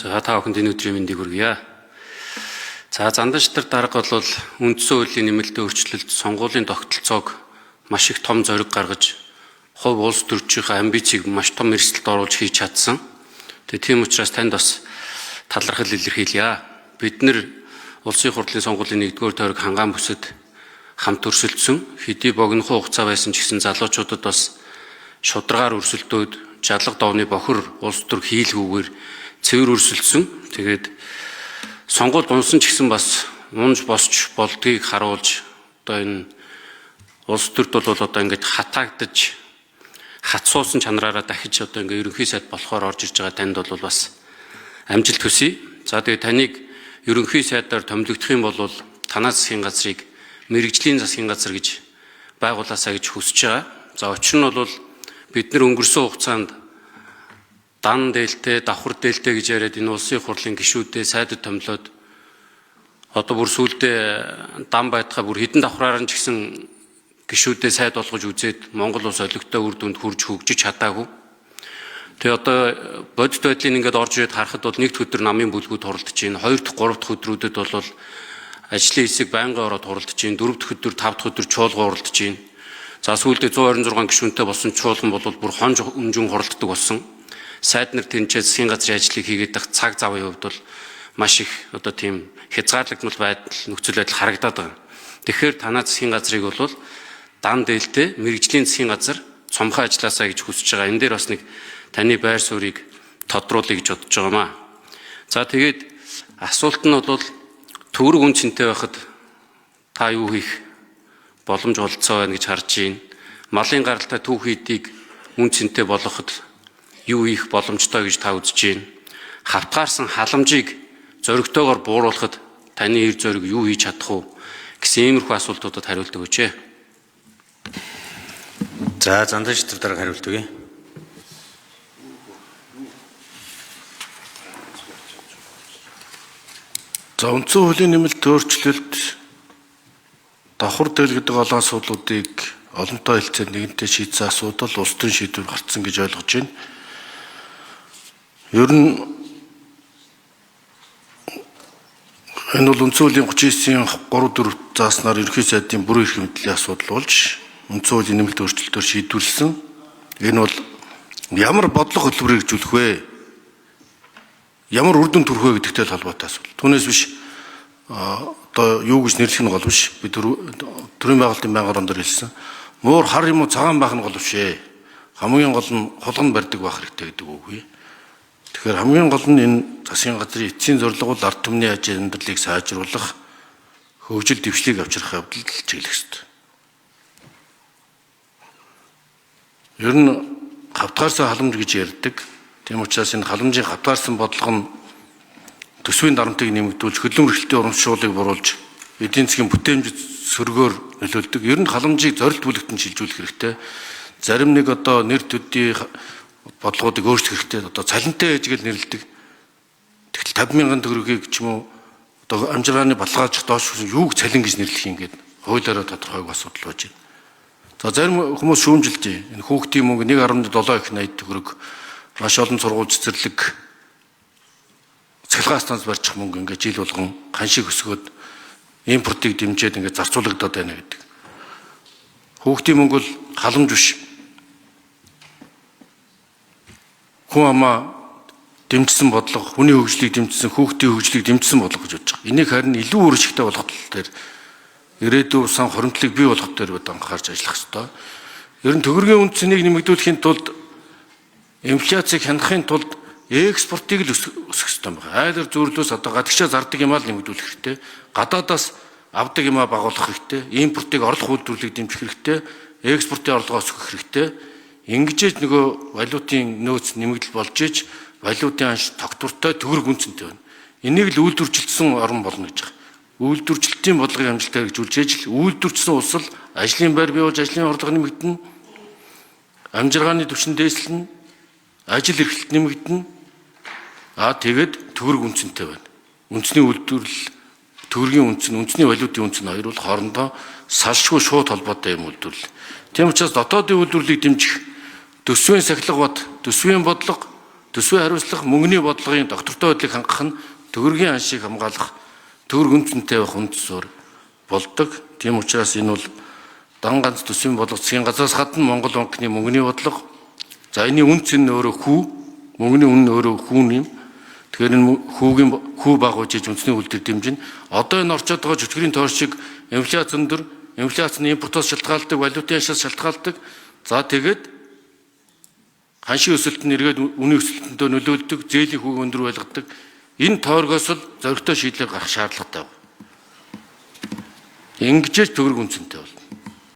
За та бүхэнд энэ өдрийн мэндийг хүргье. За занданчдар дарга бол үндсэн хуулийн нэмэлтийн өөрчлөлт сонгуулийн тогтолцоог маш их том зориг гаргаж хувь улс төрчийнхээ амбицийг маш том эрсдэлд оруулж хийж чадсан. Тийм учраас танд бас талархал илэрхийлье. Бид нэр улсын хурлын сонгуулийн 1-р тойрог хангаан бүсэд хамт өрсөлдсөн. Хэдий богинохон хугацаа байсан ч гэсэн залуучуудад бас шударгаар өрсөлдөөд жалга довны бохир улс төр хийлгүүгээр цэвэр өрсөлдсөн. Тэгээд сонгуульд унсан ч гэсэн бас унж босч болдгийг харуулж одоо энэ улс төрд бол одоо ингэж хатаагдаж хатсуусан чанараараа дахиж одоо ингээ ерөнхий сайд болохоор орж ирж байгаа танд бол бас амжилт хүсье. За тэгээд таныг ерөнхий сайдаар томилогдох юм бол танаа засгийн газрыг мэрэгжлийн засгийн газар гэж байгуулаасаа гэж хүсэж байгаа. За учир нь бол бид нар өнгөрсөн хугацаанд дан дээлтэй, давхар дээлтэй гэж яриад энэ улсын хурлын гишүүдээ сайдад томилоод одоо бүр сүүлдээ дан байтгаа бүр хэдэн давхраар нь ч гэсэн гишүүдээ сайд болгож үзээд Монгол улс олигтой үр дүнд хүрж хөгжиж чадаагүй. Тэгээ одоо бодит байдлыг ингээд орж ирээд харахад бол нэгд өдөр намын бүлгүүд хуралдаж байна. 2 дахь 3 дахь өдрүүдэд бол ажлын хэсэг байнгын ороод хуралдаж байна. 4 дахь өдөр 5 дахь өдөр чуулга хуралдаж байна. За сүүлдээ 126 гишүүнтэй болсон чуулган бол бүр хонж өмжин хуралддаг болсон. Сайд нар тэнцээ засгийн газрын ажлыг хийгээд байх цаг завын хувьд бол маш их одоо тийм хязгаарлагдмал байдал нөхцөл байдал харагдаад байгаа. Тэгэхээр танаа засгийн газрыг бол дан дээлтэй мэрэгжлийн засгийн газар цомхон ажилласаа гэж хүсэж байгаа. Энэ дээр бас нэг таны байр суурийг тодруулъя гэж бодож байгаамаа. За тэгээд асуулт нь бол төгрөг үн цэнтэй байхад та юу хийх боломж олцоо байна гэж харж байна. Малын гаралтай түүх хийдийг үн цэнтэй болгоход юу хийх боломжтой гэж та үзэж байна. Хавтгаарсан халамжийг зоригтойгоор бууруулахад таны эр зориг юу хийж чадах вэ гэсэн иймэрхүү асуултуудад хариулт өгөөч. За занданчдар дарга хариулт өгье. За үндсэн хуулийн нэмэлт өөрчлөлт давхар дээл гэдэг олон асуудлуудыг олонтой хэлцээр нэгэнтээ шийдсэн асуудал улс төрийн шийдвэр гарцсан гэж ойлгож байна. Ер нь энэ бол үндсэн хуулийн 39-ийн 3-4 зааснаар ерөнхий сайдын бүрэн эрх мэдлийн асуудал болж үндсэн хуулийн нэмэлт өөрчлөлтөөр шийдвэрлсэн. Энэ бол ямар бодлого хөтөлбөрийг хэрэгжүүлэх вэ? Ямар үр дүн төрөх вэ гэдэгтэй холбоотой асуудал. Түүнээс биш одоо юу гэж нэрлэх нь гол биш. Би төрийн байгуулалтын байнгын орон дээр хэлсэн. Муур хар юм уу цагаан байх нь гол биш ээ. Хамгийн гол нь хулган барьдаг байх хэрэгтэй гэдэг үгүй. Тэгэхээр хамгийн гол нь энэ засгийн газрын эцсийн зорилго бол ард түмний ажил амьдралыг сайжруулах, хөгжил дэвшлиг авчрах явдалд чиглэх ёстой. Ер нь хавтгаарсан халамж гэж ярьдаг. Тийм учраас энэ халамжийн хавтгаарсан бодлого нь төсвийн дарамтыг нэмэгдүүлж, хөдөлмөр эрхлэлтийн урамшууллыг буруулж, эдийн засгийн бүтээмж сөргөөр нөлөөлдөг. Ер нь халамжийг зорилт бүлэгтэн шилжүүлэх хэрэгтэй. Зарим нэг одоо нэр төдий бодлогуудыг өөрчлөх хэрэгтэй. Одоо цалинтай ээж гэж нэрлэдэг. Тэгтэл 50,000 төгрөгийг ч юм уу одоо амжиргааны баталгаажих доош юуг цалин гэж нэрлэх юм гээд хуулиараа тодорхойг асуудал болж байна. За зарим хүмүүс шүүмжилж энэ хүүхдийн мөнгө 1.7 их 80 төгрөг маш олон сургууль цэцэрлэг цахилгаан станц барьчих мөнгө ингээд жил болгон ханшиг өсгөөд импортыг дэмжиж ингээд зарцуулагдаад байна гэдэг. Хүүхдийн мөнгө бол халамж биш. Хүн амаа дэмжсэн бодлого, хүний хөгжлийг дэмжсэн, хүүхдийн хөгжлийг дэмжсэн бодлого гэж бодож байгаа. Энийг харин илүү өөрчлөлттэй болгох тал дээр ирээдүйн сан хоримтлыг бий болгох дээр анхаарч ажиллах ёстой. Ер нь төгрөгийн үн цэнийг нэмэгдүүлэхийн тулд инфляцийг хянахын тулд экспортыг л өсгөх ёстой байна. Айлар зөөрлөөс одоо гадагшаа зардаг юмаа л нэмэгдүүлэх хэрэгтэй. Гадаадаас авдаг юмаа багуулах хэрэгтэй. Импортыг орлого үйлдвэрлэлийг дэмжих хэрэгтэй. Экспортын орлогоо өсгөх хэрэгтэй. Ингэжээж нөгөө валютын нөөц нэмэгдэл болж иж валютын анш тогтвортой төгрөг үн цэнтэй байна. Энийг л үйлдвэржилсэн орн болно гэж байна. Үйлдвэржилтийн бодлогыг амжилттай хэрэгжүүлж үйлдвэрчсэн улс л ажлын байр бий болж ажлын орлого нэмэгдэнэ. Амжиргааны түвшин дээслэнэ. Ажил эрхлэлт нэмэгдэнэ. Тэгээд төгрөг үн цэнтэй байна. Үндэсний үйлдвэрлэл, төгрөгийн үнц нь, үндэсний валютын үнц нь хоёр бол хоорондоо салшгүй шууд холбоотой юм үйлдвэрлэл. Тийм учраас дотоодын үйлдвэрлэлийг дэмжих төсвийн сахилга бат, төсвийн бодлого, төсвийн хариуцлага мөнгөний бодлогын доктортой байдлыг хангах нь төгрөгийн аншийг хамгаалах төгрөг үнцэнтэй байх үндэс болдог. Тийм учраас энэ бол дан ганц төсвийн бодлого засгийн газраас гадна Монгол банкны мөнгөний бодлого. За энэ үнц нь өөрөө хүү, мөнгөний үн нь өөрөө хүүн юм. Тэгэхээр энэ хүү багуулж үндэсний үлдэр дэмжинэ. Одоо энэ орчод байгаа жүжигрийн тоор шиг инфляц өндөр, инфляцны импортоос шалтгаалдаг, валютын ашаас шалтгаалдаг. За тэгээд ханшийн өсөлт нь эргээд үнийн өсөлтөндөө нөлөөлдөг, зээлийн хүүг өндөр байлгадаг. Энэ тооргоос л зоригтой шийдлийг гаргах шаардлагатай байна. Ингэж төгрөг үнцэнтэй бол.